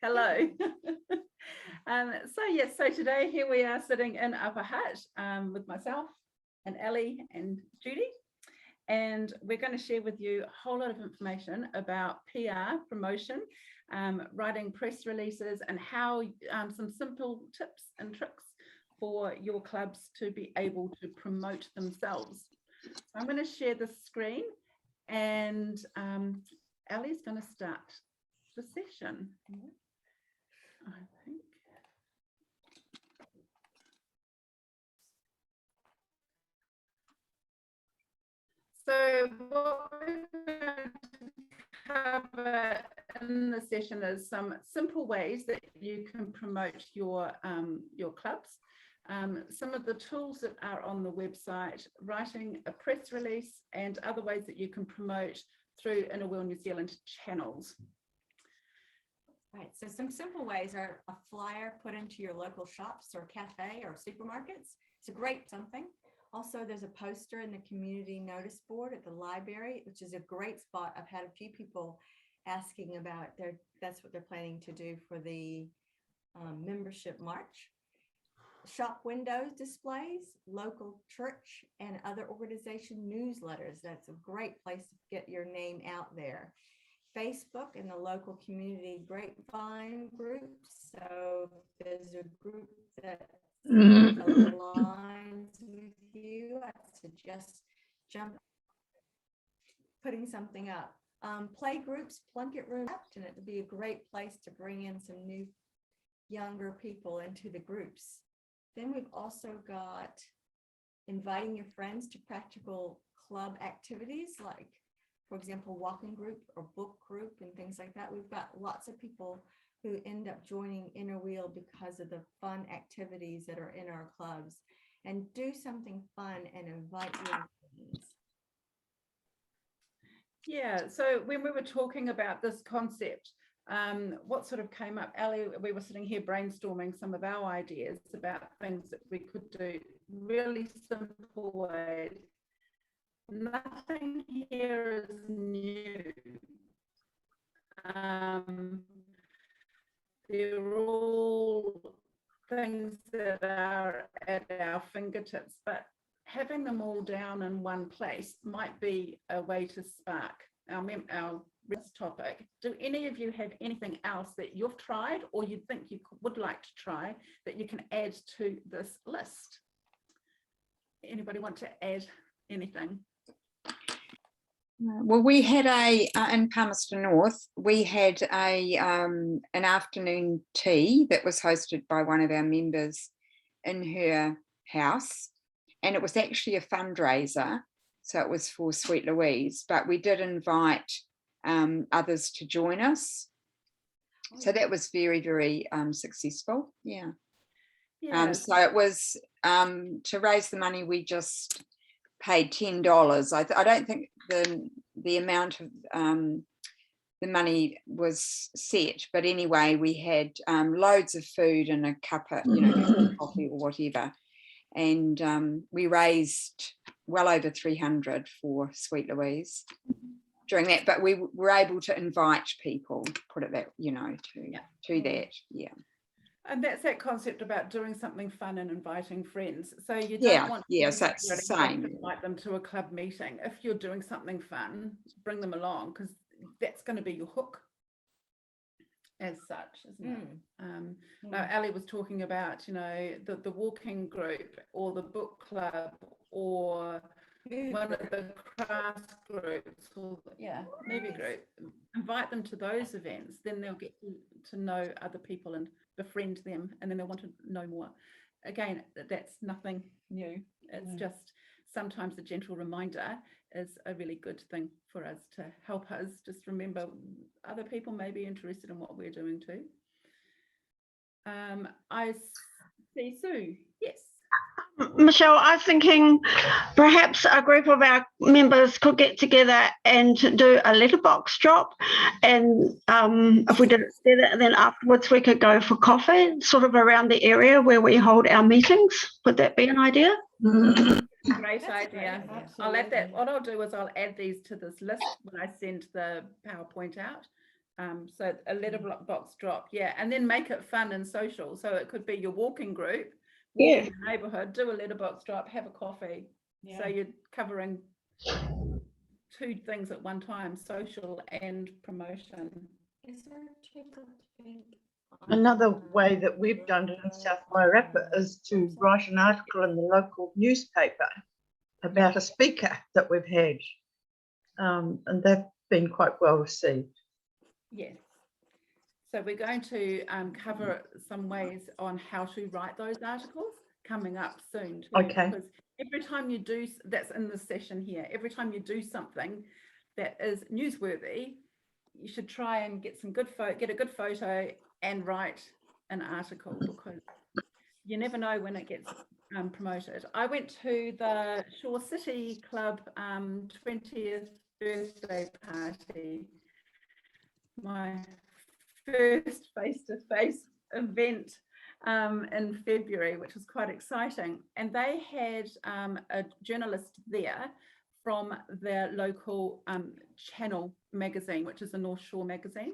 Hello. So today here we are sitting in Upper Hutt with myself and Ellie and Judy, and we're going to share with you a whole lot of information about PR, promotion, writing press releases, and how some simple tips and tricks for your clubs to be able to promote themselves. So I'm going to share the screen, and Ellie's going to start the session, I think. So what we're going to cover in the session is some simple ways that you can promote your clubs, some of the tools that are on the website, writing a press release, and other ways that you can promote through IWNZ New Zealand channels. Right, so some simple ways are a flyer put into your local shops or cafe or supermarkets. It's a great something. Also, there's a poster in the community notice board at the library, which is a great spot. I've had a few people asking about that's what they're planning to do for the membership march. Shop windows displays, local church and other organization newsletters. That's a great place to get your name out there. Facebook and the local community grapevine groups. So there's a group that aligns with you, I suggest putting something up. Play groups, Plunkett Room, and it would be a great place to bring in some new younger people into the groups. Then we've also got inviting your friends to practical club activities, like, for example, walking group or book group and things like that. We've got lots of people who end up joining Inner Wheel because of the fun activities that are in our clubs. And do something fun and invite your friends. Yeah, so when we were talking about this concept, what sort of came up, Ellie, we were sitting here brainstorming some of our ideas about things that we could do, really simple ways. Nothing here is new. They're all things that are at our fingertips, but having them all down in one place might be a way to spark our topic. Do any of you have anything else that you've tried or you think you would like to try that you can add to this list? Anybody want to add anything? Well, we had in Palmerston North, we had an afternoon tea that was hosted by one of our members in her house, and it was actually a fundraiser, so it was for Sweet Louise, but we did invite others to join us, so that was very, very successful. Yeah. So it was to raise the money, we just paid $10. I don't think the amount of the money was set, but anyway, we had loads of food and a cup of coffee or whatever, and we raised well over 300 for Sweet Louise during that. But we were able to invite people, put it that to that. Yeah. And that's that concept about doing something fun and inviting friends. So you don't want so that's the same. To invite them to a club meeting. If you're doing something fun, bring them along, because that's going to be your hook as such, isn't it? Now, Ali was talking about, the walking group or the book club or one of the craft groups or movie group. Invite them to those events, then they'll get to know other people and befriend them, and then they'll want to know more. Again, that's nothing new. It's just sometimes a gentle reminder is a really good thing for us to help us just remember other people may be interested in what we're doing too. I see Sue. Yes. Michelle, I was thinking perhaps a group of our members could get together and do a letterbox drop, and if we did it together, then afterwards we could go for coffee sort of around the area where we hold our meetings. Would that be an idea? Great idea. I'll add that. What I'll do is I'll add these to this list when I send the PowerPoint out, So a letterbox drop, yeah, and then make it fun and social. So it could be your walking group, Yeah. walking the neighborhood, do a letterbox drop, have a coffee. So you're covering 2 things at one time, social and promotion. Is there a tickled pink Another on way that we've done it in South Wairarapa is to write an article in the local newspaper about a speaker that we've had, and they've been quite well received. Yes. So we're going to cover some ways on how to write those articles coming up soon too, Okay. because every time you do, that's in this session here, every time you do something that is newsworthy, you should try and get a good photo and write an article, because you never know when it gets promoted. I went to the Shore City Club 20th birthday party, my first face-to-face event in February, which was quite exciting. And they had a journalist there from their local channel magazine, which is the North Shore magazine.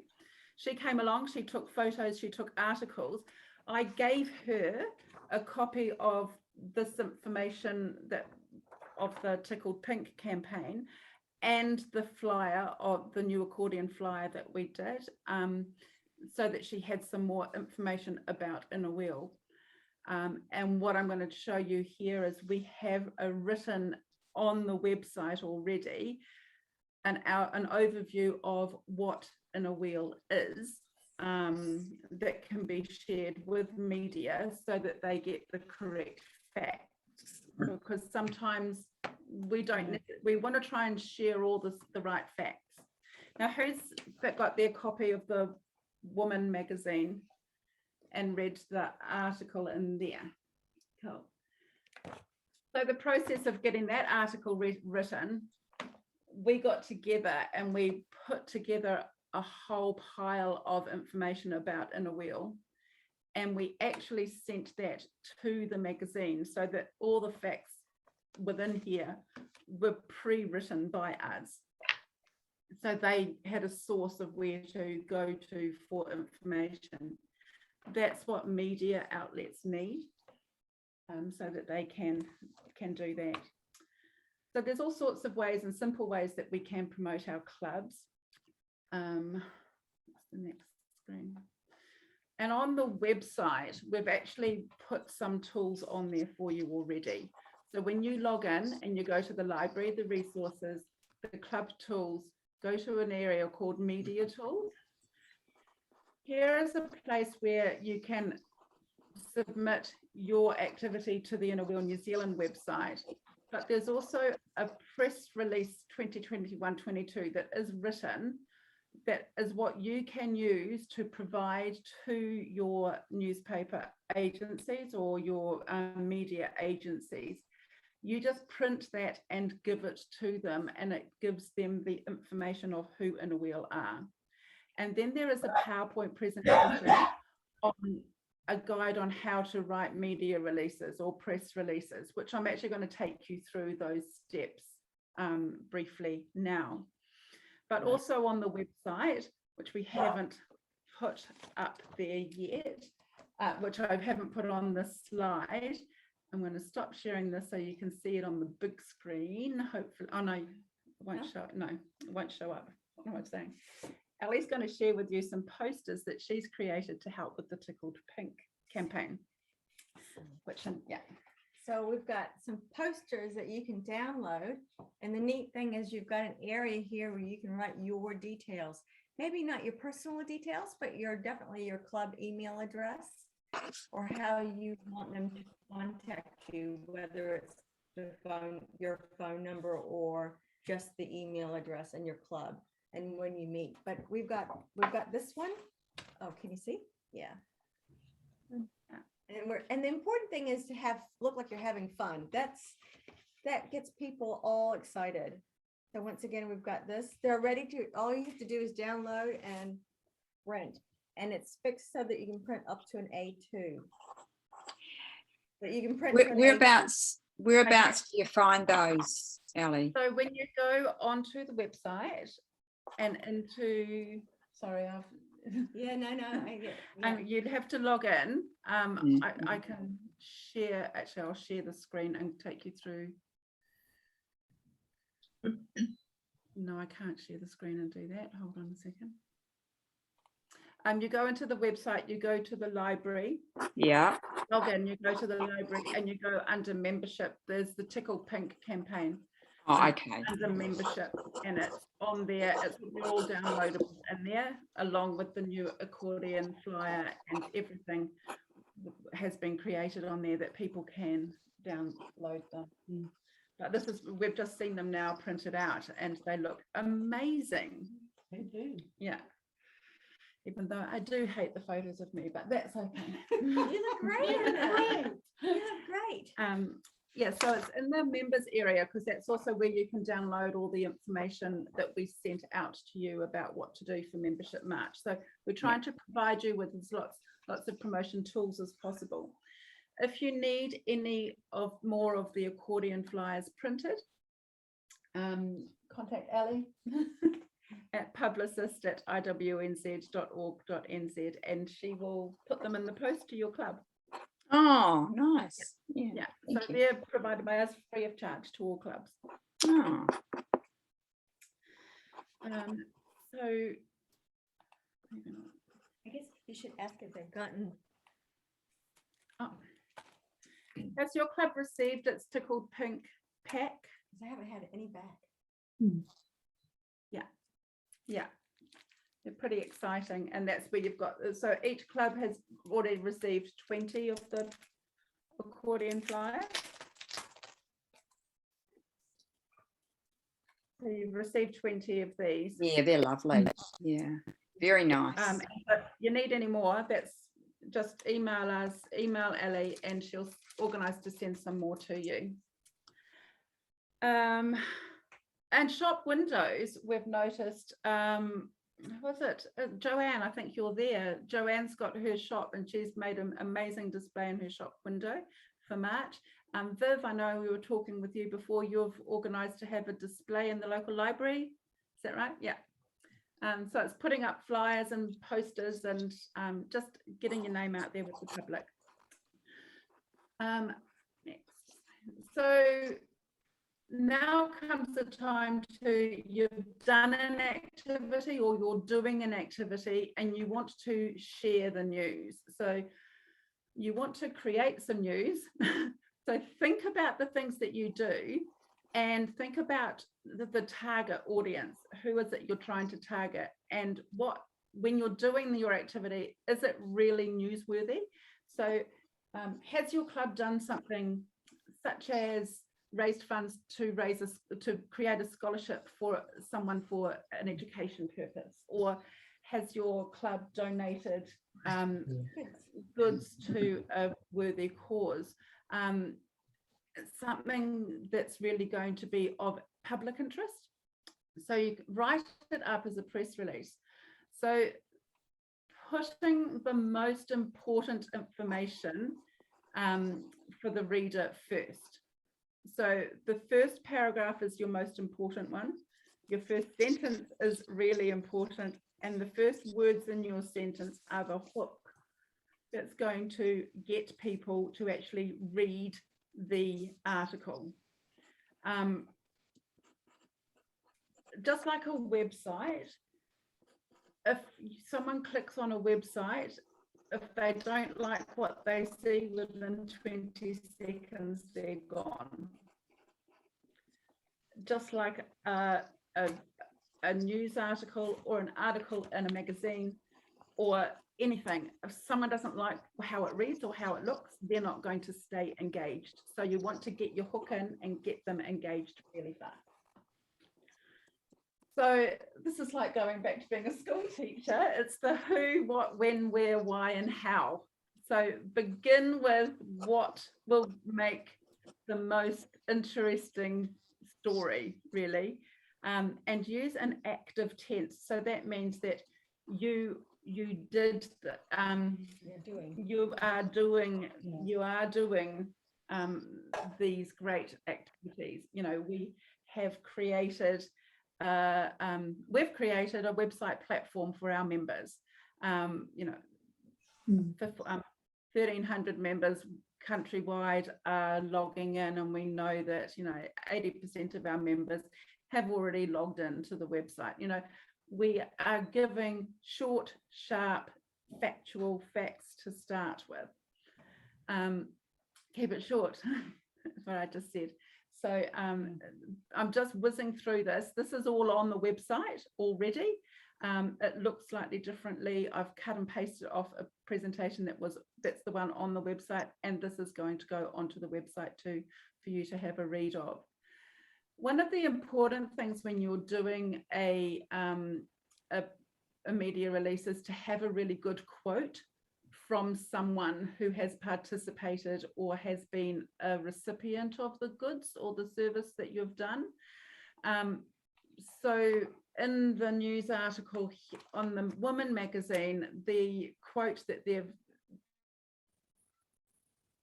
She came along, she took photos, she took articles. I gave her a copy of this information of the Tickled Pink campaign and the flyer of the new accordion flyer that we did, so that she had some more information about Inner Wheel. And what I'm going to show you here is we have a written on the website already an overview of what Inner Wheel is, that can be shared with media so that they get the correct facts, because sometimes we want to try and share all the right facts. Now, who's got their copy of the Woman magazine and read the article in there? Cool. So the process of getting that article written, we got together and we put together a whole pile of information about Inner Wheel, and we actually sent that to the magazine so that all the facts within here were pre-written by us. So they had a source of where to go to for information. That's what media outlets need, so that they can do that. So there's all sorts of ways and simple ways that we can promote our clubs. What's the next screen? And on the website, we've actually put some tools on there for you already. So when you log in and you go to the library, the resources, the club tools, go to an area called Media Tools. Here is a place where you can submit your activity to the Inner Wheel New Zealand website. But there's also a press release 2021-22 that is written, that is what you can use to provide to your newspaper agencies or your media agencies. You just print that and give it to them, and it gives them the information of who Inner Wheel are. And then there is a PowerPoint presentation on a guide on how to write media releases or press releases, which I'm actually going to take you through those steps briefly now. But also on the website, which we haven't put up there yet, which I haven't put on the slide. I'm going to stop sharing this so you can see it on the big screen. Hopefully, oh no, it won't show. No, it won't show up. What am I saying? Ellie's going to share with you some posters that she's created to help with the Tickled Pink campaign. Which, yeah. So we've got some posters that you can download. And the neat thing is you've got an area here where you can write your details. Maybe not your personal details, but definitely your club email address or how you want them to contact you, whether it's your phone number or just the email address and your club and when you meet. But we've got this one. Oh, can you see? Yeah. And the important thing is to look like you're having fun. That gets people all excited. So once again, we've got this. They're ready to, all you have to do is download and print. And it's fixed so that you can print up to an A2. But you can print. Whereabouts do you find those, Ellie? So when you go onto the website and into Sorry, I've. Yeah, no, I get, yeah. You'd have to log in. Mm. I can share, actually, I'll share the screen and take you through. No, I can't share the screen and do that. Hold on a second. You go into the website, you go to the library, Yeah. log in, you go to the library and you go under membership. There's the Tickle Pink campaign. Oh, okay. Under membership, and it's on there. It's all downloadable in there, along with the new accordion flyer, and everything has been created on there that people can download them. But this is, we've just seen them now printed out, and they look amazing. They do. Yeah. Even though I do hate the photos of me, but that's okay. You look great in that. You look great. Yeah, so it's in the members area, because that's also where you can download all the information that we sent out to you about what to do for Membership March. So we're trying to provide you with as lots of promotion tools as possible. If you need any more of the accordion flyers printed, contact Ali at publicist@iwnz.org.nz, and she will put them in the post to your club. Oh, nice. Yeah. Yeah, so Thank you. they're provided by us free of charge to all clubs. Oh, So I guess you should ask if they've gotten. oh. Has your club received its Tickled Pink pack? Because I haven't had any back. Yeah, they're pretty exciting, and that's where you've got, so each club has already received 20 of the accordion flyers. So you've received 20 of these. yeah, they're lovely. Yeah, very nice. But you need any more, that's just email us, email Ali, and she'll organise to send some more to you. And shop windows, we've noticed, was it Joanne? I think you're there. Joanne's got her shop, and she's made an amazing display in her shop window for March. Viv, I know we were talking with you before. You've organised to have a display in the local library. Is that right? Yeah. So it's putting up flyers and posters and just getting your name out there with the public. Next. So now comes the time you've done an activity or you're doing an activity and you want to share the news. So you want to create some news. So think about the things that you do and think about the target audience. Who is it you're trying to target? And when you're doing your activity, is it really newsworthy? So has your club done something such as raised funds to create a scholarship for someone for an education purpose, or has your club donated goods to a worthy cause, something that's really going to be of public interest? So you write it up as a press release. So putting the most important information for the reader first. So the first paragraph is your most important one. Your first sentence is really important. And the first words in your sentence are the hook that's going to get people to actually read the article. Just like a website, if someone clicks on a website, if they don't like what they see, within 20 seconds, they're gone. Just like a news article or an article in a magazine or anything, if someone doesn't like how it reads or how it looks, they're not going to stay engaged. So you want to get your hook in and get them engaged really fast. So this is like going back to being a school teacher. It's the who, what, when, where, why, and how. So begin with what will make the most interesting story, really, and use an active tense. So that means that you are doing these great activities. You know, we have created we've created a website platform for our members. 1,300 members countrywide are logging in, and we know that 80% of our members have already logged into the website. We are giving short, sharp, factual facts to start with. Keep it short. That's what I just said. So I'm just whizzing through this. This is all on the website already. It looks slightly differently. I've cut and pasted off a presentation that's the one on the website, and this is going to go onto the website too for you to have a read of. One of the important things when you're doing a media release is to have a really good quote from someone who has participated or has been a recipient of the goods or the service that you've done. So in the news article on the Woman magazine, the quote that they've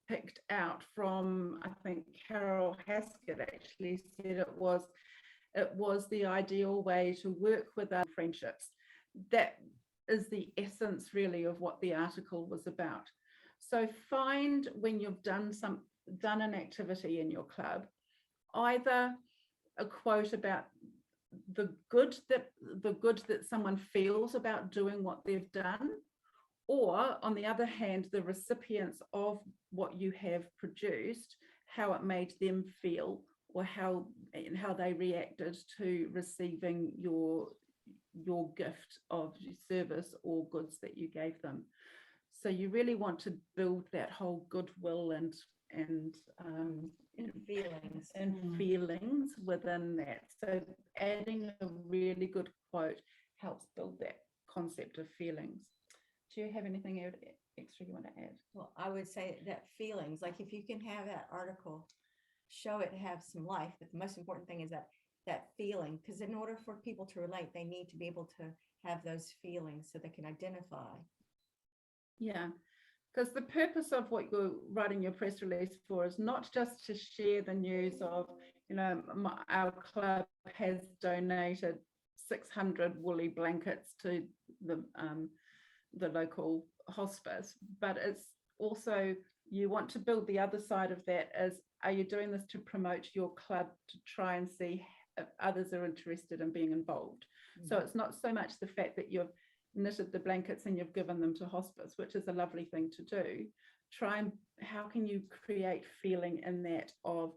picked out from, I think Carol Haskett actually said it was the ideal way to work with our friendships. That is the essence really of what the article was about. So find when you've done an activity in your club, either a quote about the good that someone feels about doing what they've done, or on the other hand, the recipients of what you have produced, how it made them feel, or how they reacted to receiving your gift of service or goods that you gave them. So you really want to build that whole goodwill and feelings within that. So adding a really good quote helps build that concept of feelings. Do you have anything extra you want to add? Well, I would say that feelings, like if you can have that article, show it have some life, but the most important thing is that feeling, because in order for people to relate, they need to be able to have those feelings so they can identify. Yeah, because the purpose of what you're writing your press release for is not just to share the news of, our club has donated 600 woolly blankets to the local hospice, but it's also, you want to build the other side of that as, are you doing this to promote your club, to try and see if others are interested in being involved? So it's not so much the fact that you've knitted the blankets and you've given them to hospice, which is a lovely thing to do. How can you create feeling in that of,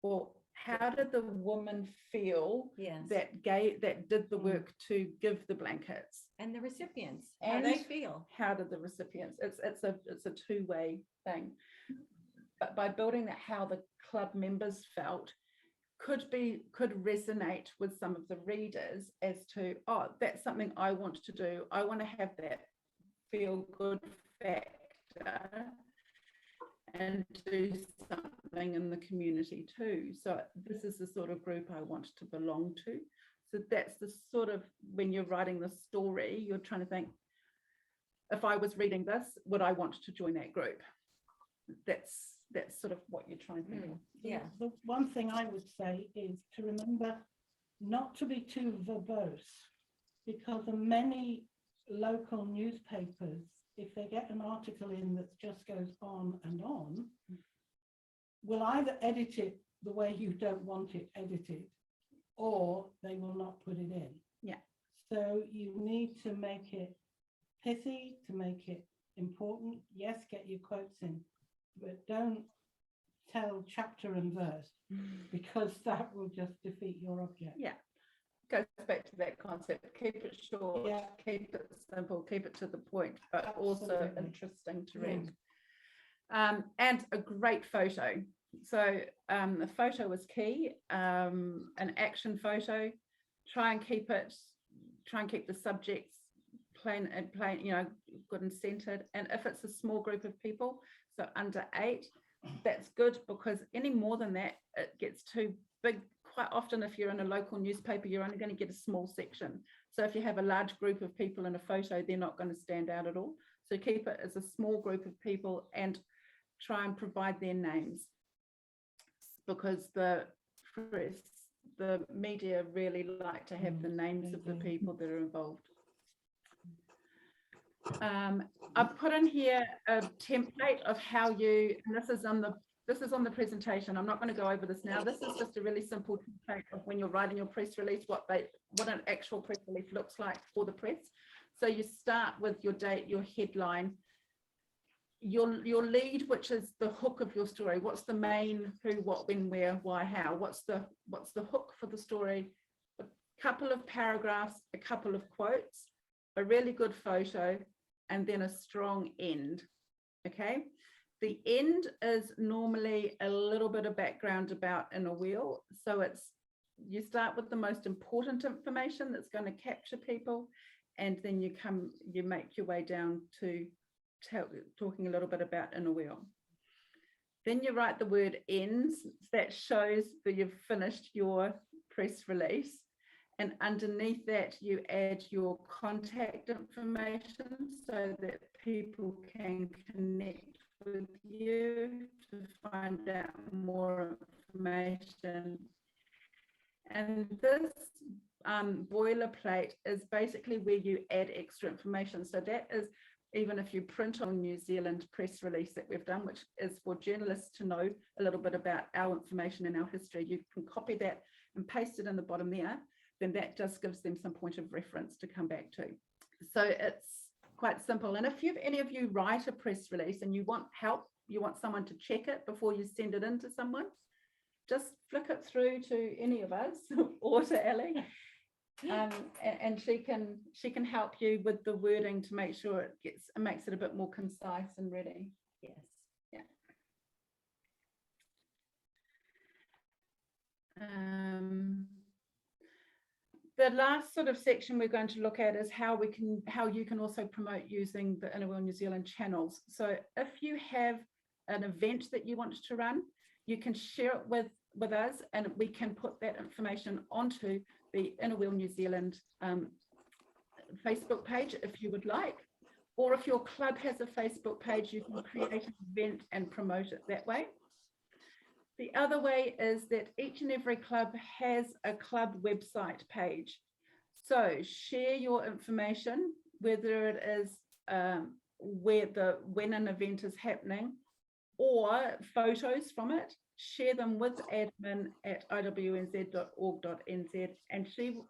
well, how did the woman feel that did the work to give the blankets, and the recipients, and how they feel? How did the recipients? It's a two-way thing. But by building that, how the club members felt could resonate with some of the readers as to, oh, that's something I want to do. I want to have that feel good factor and do something in the community too. So this is the sort of group I want to belong to. So that's the sort of, when you're writing the story, you're trying to think, if I was reading this, would I want to join that group? That's sort of what you're trying to think of. Yeah. The one thing I would say is to remember not to be too verbose, because the many local newspapers, if they get an article in that just goes on and on, will either edit it the way you don't want it edited, or they will not put it in. Yeah. So you need to make it pithy, to make it important. Yes, get your quotes in, but don't tell chapter and verse, because that will just defeat your object. Yeah, goes back to that concept. Keep it short, Yeah. keep it simple, keep it to the point, but also Absolutely. interesting to read. And a great photo. So the photo is key. An action photo. Try and keep the subjects plain, good and centered. And if it's a small group of people, so under 8, that's good, because any more than that, it gets too big. Quite often, if you're in a local newspaper, you're only going to get a small section. So if you have a large group of people in a photo, they're not going to stand out at all. So keep it as a small group of people and try and provide their names, because the press the media really like to have the names of the people that are involved. I've put in here a template of how you, and this is on the presentation. I'm not going to go over this now. This is just a really simple template of when you're writing your press release, what an actual press release looks like for the press. So you start with your date, your headline, your lead, which is the hook of your story. What's the main who, what, when, where, why, how? What's the hook for the story? A couple of paragraphs, a couple of quotes, a really good photo, and then a strong end. Okay. The end is normally a little bit of background about Inner Wheel. So you start with the most important information that's going to capture people, and then you make your way down to talking a little bit about Inner Wheel. Then you write the word ends. That shows that you've finished your press release. And underneath that, you add your contact information so that people can connect with you to find out more information. And this boilerplate is basically where you add extra information. So that is, even if you print on New Zealand press release that we've done, which is for journalists to know a little bit about our information and our history, you can copy that and paste it in the bottom there. Then that just gives them some point of reference to come back to. So it's quite simple. And if any of you write a press release and you want help, you want someone to check it before you send it in to someone, just flick it through to any of us or to Ali, and she can help you with the wording to make sure it makes it a bit more concise and ready. Yes. Yeah. The last sort of section we're going to look at is how you can also promote using the Inner Wheel New Zealand channels. So if you have an event that you want to run, you can share it with us, and we can put that information onto the Inner Wheel New Zealand Facebook page if you would like. Or if your club has a Facebook page, you can create an event and promote it that way. The other way is that each and every club has a club website page. So share your information, whether it is when an event is happening or photos from it, share them with admin at IWNZ.org.nz,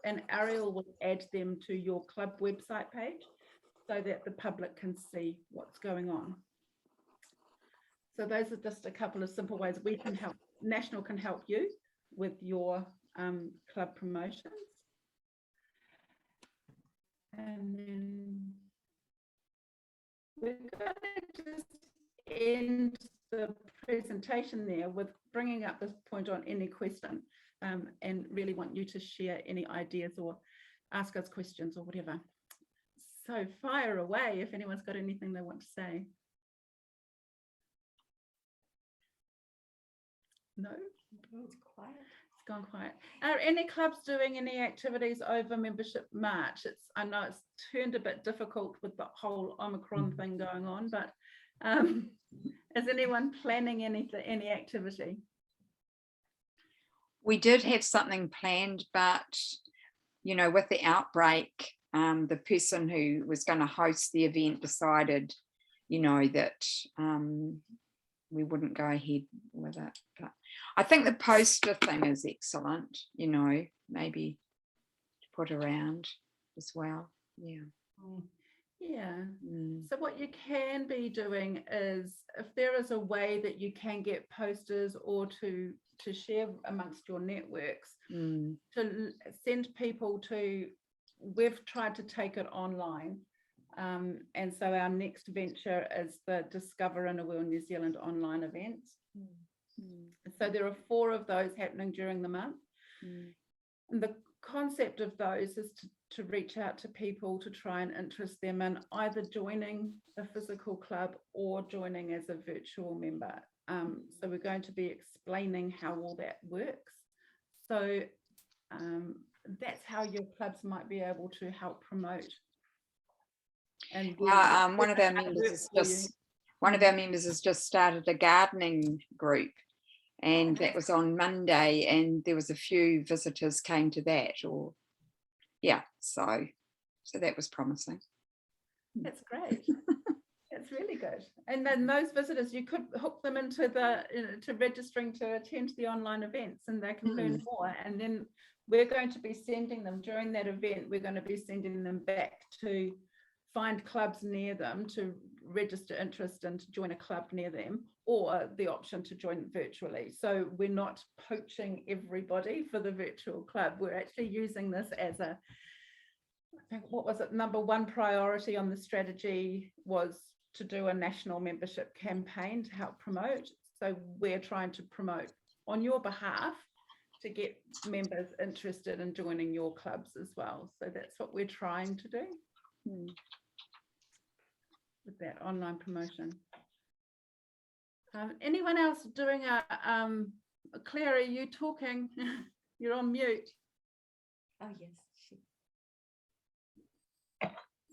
and Ariel will add them to your club website page so that the public can see what's going on. So those are just a couple of simple ways we can help. National can help you with your club promotions. And then we're going to just end the presentation there with bringing up this point on any question, and really want you to share any ideas or ask us questions or whatever. So fire away if anyone's got anything they want to say. No? It's quiet. It's gone quiet. Are any clubs doing any activities over Membership March? I know it's turned a bit difficult with the whole Omicron thing going on, but is anyone planning any activity? We did have something planned, but with the outbreak, the person who was going to host the event decided, that we wouldn't go ahead with it. But I think the poster thing is excellent, maybe to put around as well. Yeah. Yeah. So what you can be doing is, if there is a way that you can get posters or to share amongst your networks, to send people to, we've tried to take it online. And so our next venture is the Discover Inner Wheel New Zealand online events. So there are 4 of those happening during the month. And the concept of those is to reach out to people to try and interest them in either joining a physical club or joining as a virtual member. So we're going to be explaining how all that works. So that's how your clubs might be able to help promote. And one of our members has just started a gardening group, and that was on Monday, and there was a few visitors came to that, or yeah, so that was promising. That's great. That's really good. And then those visitors, you could hook them into to registering to attend the online events, and they can learn more. And then we're going to be sending them during that event. We're going to be sending them back to find clubs near them to register interest and to join a club near them, or the option to join virtually. So we're not poaching everybody for the virtual club. We're actually using this as a, I think, what was it, number one priority on the strategy was to do a national membership campaign to help promote. So we're trying to promote on your behalf to get members interested in joining your clubs as well. So that's what we're trying to do with that online promotion. Anyone else doing Claire, are you talking? You're on mute. Oh, yes.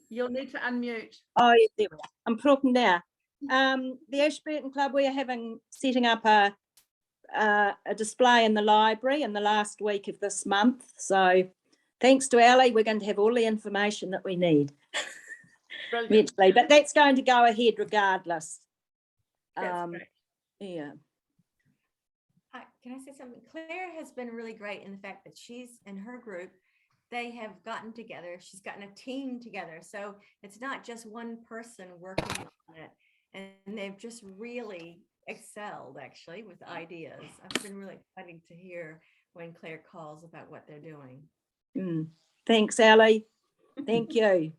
You'll need to unmute. Oh, yeah, there we are. I'm talking now. The Ashburton Club, we are setting up a display in the library in the last week of this month. So thanks to Ali, we're going to have all the information that we need eventually, but that's going to go ahead regardless. That's great. Yeah. Can I say something? Claire has been really great in the fact that she's in her group. They have gotten together. She's gotten a team together. So it's not just one person working on it. And they've just really excelled actually with ideas. It's been really exciting to hear when Claire calls about what they're doing. Thanks, Ali. Thank you.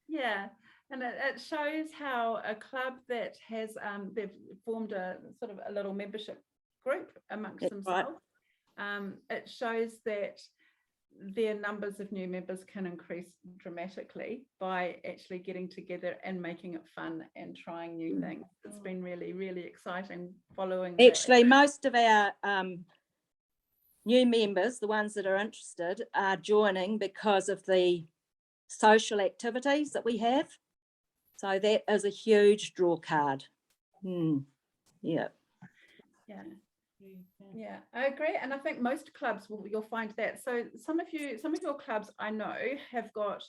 Yeah, and it shows how a club that has they've formed a sort of a little membership group amongst That's themselves. Right. It shows that their numbers of new members can increase dramatically by actually getting together and making it fun and trying new things. It's been really, really exciting following actually that. Most of our new members, the ones that are interested, are joining because of the social activities that we have. So that is a huge draw card. Yeah. Yeah, I agree, and I think most clubs you'll find that. So some of your clubs I know have got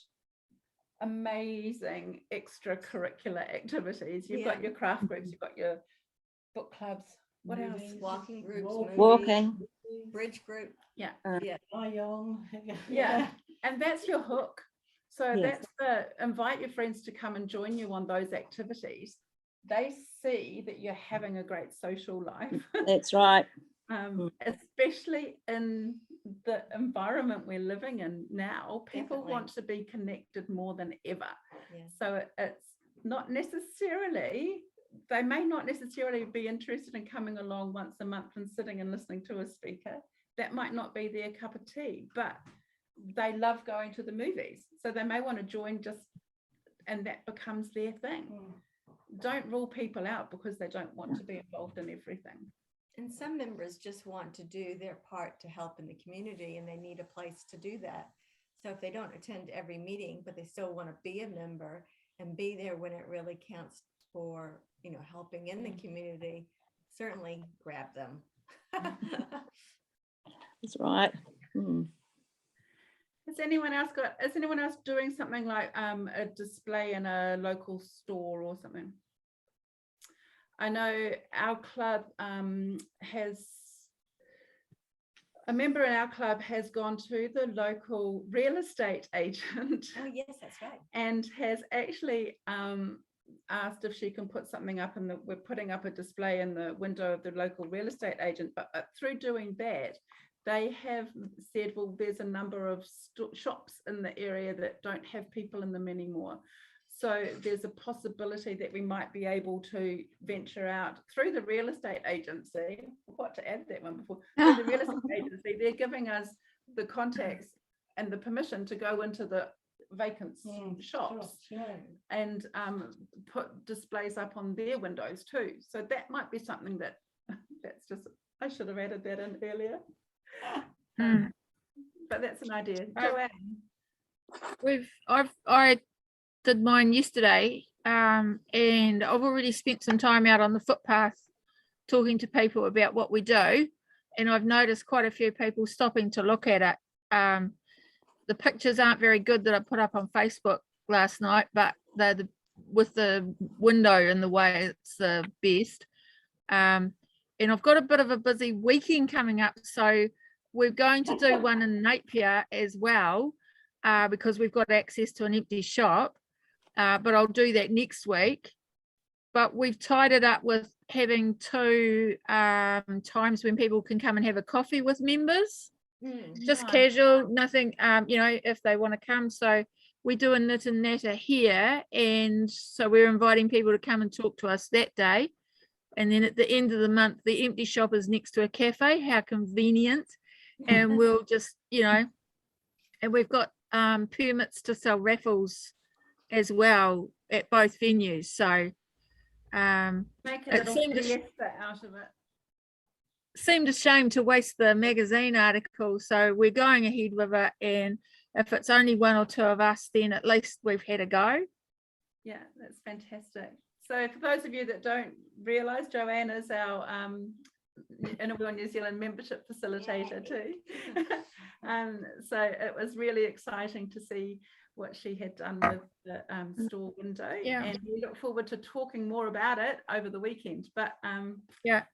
amazing extracurricular activities. You've got your craft groups, you've got your book clubs. What else? Walking groups, walking, bridge group. Yeah. Yeah. And that's your hook. So that's invite your friends to come and join you on those activities. They see that you're having a great social life. That's right. Especially in the environment we're living in now, people want to be connected more than ever. So it's not necessarily, they may not necessarily be interested in coming along once a month and sitting and listening to a speaker. That might not be their cup of tea, but they love going to the movies. So they may want to join and that becomes their thing. Don't rule people out because they don't want to be involved in everything. And some members just want to do their part to help in the community, and they need a place to do that. So if they don't attend every meeting, but they still want to be a member and be there when it really counts for, helping in the community, certainly grab them. That's right. Is anyone else doing something like a display in a local store or something? I know our club has a member in our club has gone to the local real estate agent. Oh yes, that's right. And has actually asked if she can put something up we're putting up a display in the window of the local real estate agent, but through doing that, they have said, well, there's a number of shops in the area that don't have people in them anymore. So there's a possibility that we might be able to venture out through the real estate agency. What to add that one before? Through the real estate agency, they're giving us the contacts and the permission to go into the vacant shops and put displays up on their windows too. So that might be something I should have added that in earlier. But that's an idea. Joanne. I did mine yesterday, and I've already spent some time out on the footpath talking to people about what we do, and I've noticed quite a few people stopping to look at it. The pictures aren't very good that I put up on Facebook last night, but they're with the window in the way it's the best. And I've got a bit of a busy weekend coming up, so we're going to do one in Napier as well, because we've got access to an empty shop, but I'll do that next week. But we've tied it up with having 2 times when people can come and have a coffee with members, just Nice. casual, nothing, if they want to come. So we do a knit and natter here, and so we're inviting people to come and talk to us that day. And then at the end of the month, the empty shop is next to a cafe. How convenient. And we'll just, and we've got permits to sell raffles as well at both venues. So Make a it little seemed a fiesta out of it. seemed a shame to waste the magazine article. So we're going ahead with it. And if it's only 1 or 2 of us, then at least we've had a go. Yeah, that's fantastic. So for those of you that don't realise, Joanne is our Inner Wheel New Zealand membership facilitator too. So it was really exciting to see what she had done with the store window. Yeah. And we look forward to talking more about it over the weekend. But Yeah.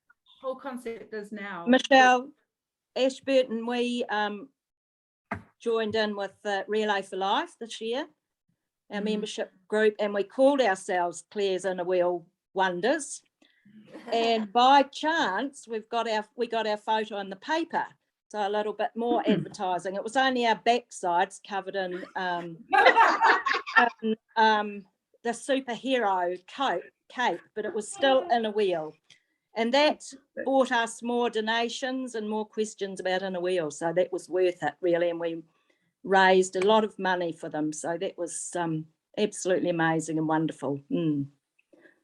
whole concept is now. Michelle, Ashburton, we joined in with Relay for Life this year, our membership group, and we called ourselves Claire's Inner Wheel Wonders. And by chance, we got our photo in the paper, so a little bit more advertising. It was only our backsides covered in the superhero cape, but it was still in a wheel. And that brought us more donations and more questions about Inner Wheel. So that was worth it, really. And we raised a lot of money for them. So that was absolutely amazing and wonderful.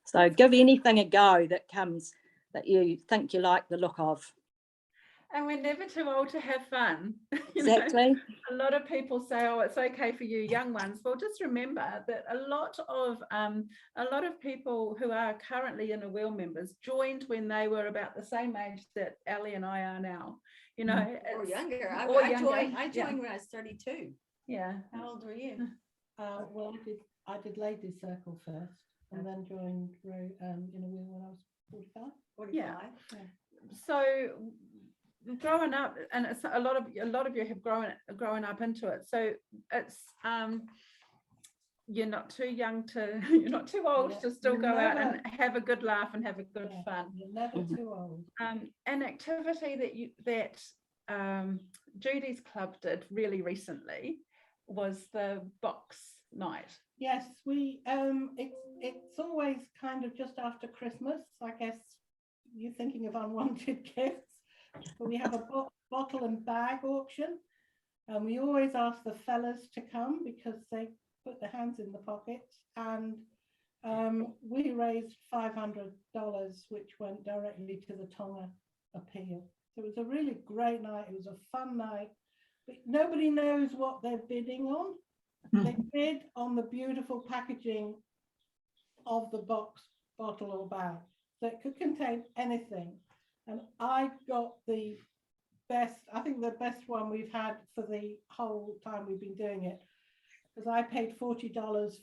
So give anything a go that comes that you think you like the look of. And we're never too old to have fun. Exactly. A lot of people say, oh, it's okay for you young ones. Well, just remember that a lot of people who are currently Inner Wheel members joined when they were about the same age that Ellie and I are now. Or younger. Or I younger, joined when I was 32. Yeah. How old were you? Well, I did Ladies Circle first, and then joined Inner Wheel when I was 45. 45. Yeah. So growing up, and it's a lot of you have grown up into it. So it's you're not too young to, you're not too old to still go out and have a good laugh and have a good fun. You're never too old. An activity that Judy's club did really recently was the box night. Yes, we it's always kind of just after Christmas. I guess you're thinking of unwanted gifts. But we have a bottle and bag auction, and we always ask the fellas to come because they put their hands in the pockets. And we raised $500, which went directly to the Tonga appeal. So it was a really great night. It was a fun night. But nobody knows what they're bidding on. They bid on the beautiful packaging of the box, bottle or bag. So it could contain anything. And I got the best, I think the best one we've had for the whole time we've been doing it, because I paid $40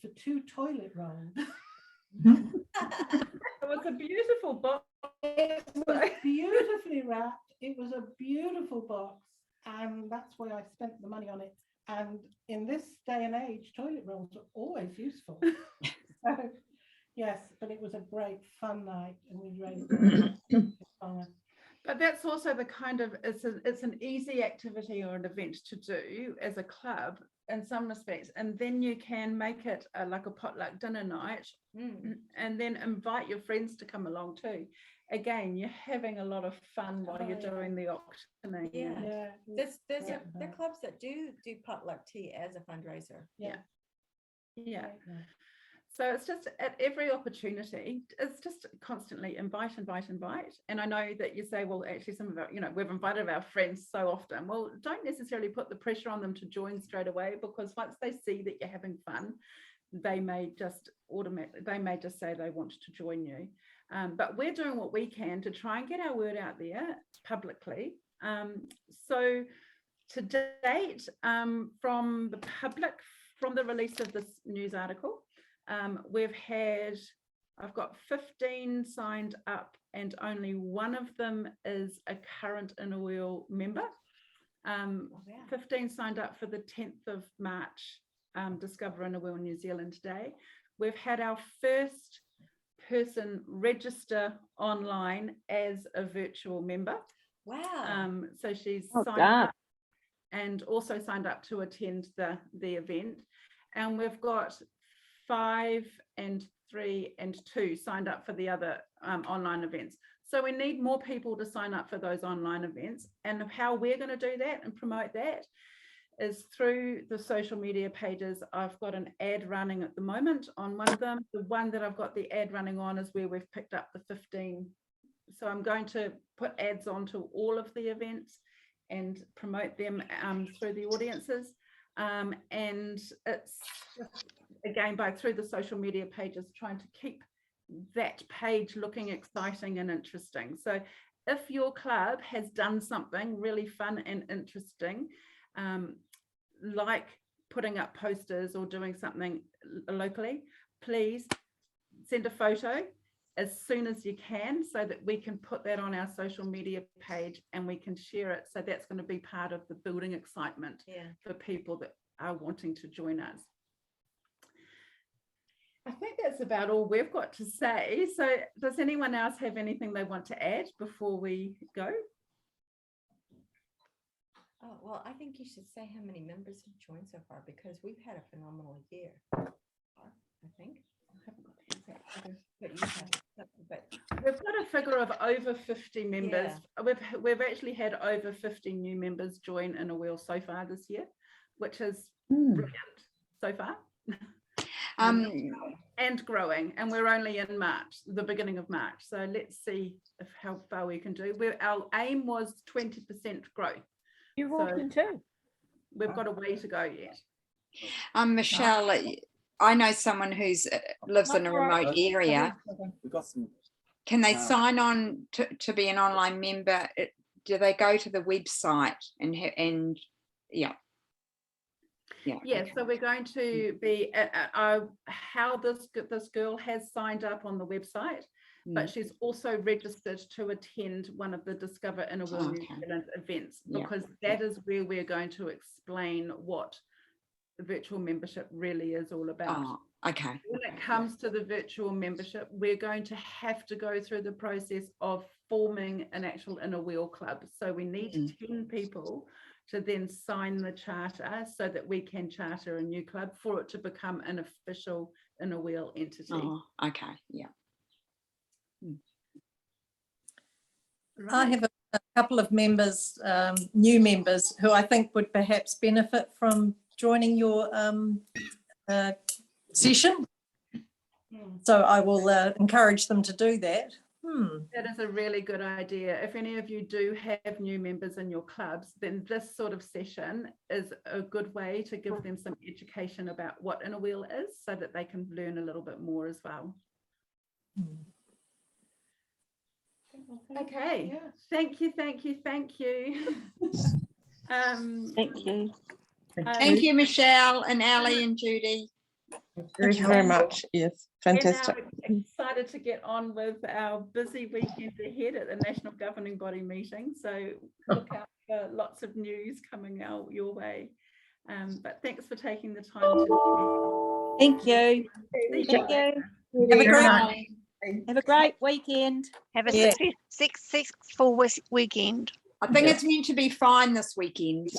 for 2 toilet rolls. It was a beautiful box. It was beautifully wrapped. It was a beautiful box, and that's why I spent the money on it. And in this day and age, toilet rolls are always useful. So, yes, but it was a great fun night, and we raised fun. But that's also the kind of, it's an easy activity or an event to do as a club in some respects, and then you can make it like a potluck dinner night, and then invite your friends to come along too. Again, you're having a lot of fun while you're doing the auctioning. Yeah. There are clubs that do potluck tea as a fundraiser. Yeah. So it's just at every opportunity, it's just constantly invite. And I know that you say, well, actually some of our, we've invited our friends so often. Well, don't necessarily put the pressure on them to join straight away, because once they see that you're having fun, they may just say they want to join you. But we're doing what we can to try and get our word out there publicly. So to date, from the public, from the release of this news article, I've got 15 signed up, and only one of them is a current Inner Wheel member. 15 signed up for the 10th of March, Discover Inner Wheel New Zealand Day. We've had our first person register online as a virtual member. Wow. So she's Well signed done. up and also signed up to attend the event. And we've got 5 and 3 and 2 signed up for the other online events. So we need more people to sign up for those online events. And how we're going to do that and promote that is through the social media pages. I've got an ad running at the moment on one of them. The one that I've got the ad running on is where we've picked up the 15. So I'm going to put ads onto all of the events and promote them through the audiences. And it's just, again, through the social media pages, trying to keep that page looking exciting and interesting. So if your club has done something really fun and interesting, like putting up posters or doing something locally, please send a photo as soon as you can so that we can put that on our social media page and we can share it. So that's going to be part of the building excitement for people that are wanting to join us. I think that's about all we've got to say. So does anyone else have anything they want to add before we go? Oh, well, I think you should say how many members have joined so far, because we've had a phenomenal year. I think. I haven't got the exact figure, but you have it. But we've got a figure of over 50 members. We've actually had over 50 new members join Inner Wheel so far this year, which is brilliant so far. And growing, and we're only in March, the beginning of March. So let's see how far we can do. Our aim was 20% growth. You're walking too. We've got a way to go yet. Michelle, I know someone who's lives in a remote area. We've got some. Can they sign on to be an online member? Do they go to the website and yeah? Yes, so we're going to be how this girl has signed up on the website, but she's also registered to attend one of the Discover Inner Wheel New Zealand events, because that is where we're going to explain what the virtual membership really is all about. When it comes to the virtual membership, we're going to have to go through the process of forming an actual Inner Wheel club. So we need 10 people to then sign the charter so that we can charter a new club for it to become an official Inner Wheel entity. I have a couple of members, new members, who I think would perhaps benefit from joining your session. So I will encourage them to do that. That is a really good idea. If any of you do have new members in your clubs, then this sort of session is a good way to give them some education about what Inner Wheel is, so that they can learn a little bit more as well. Okay, thank you. Thank you. Thank you, Michelle and Ali and Judy. Thank you very much. Yes, fantastic. We're now excited to get on with our busy weekend ahead at the National Governing Body meeting. So look out for lots of news coming out your way. But thanks for taking the time to. Thank you. Thank you. Have a great weekend. Have a successful weekend. I think it's meant to be fine this weekend.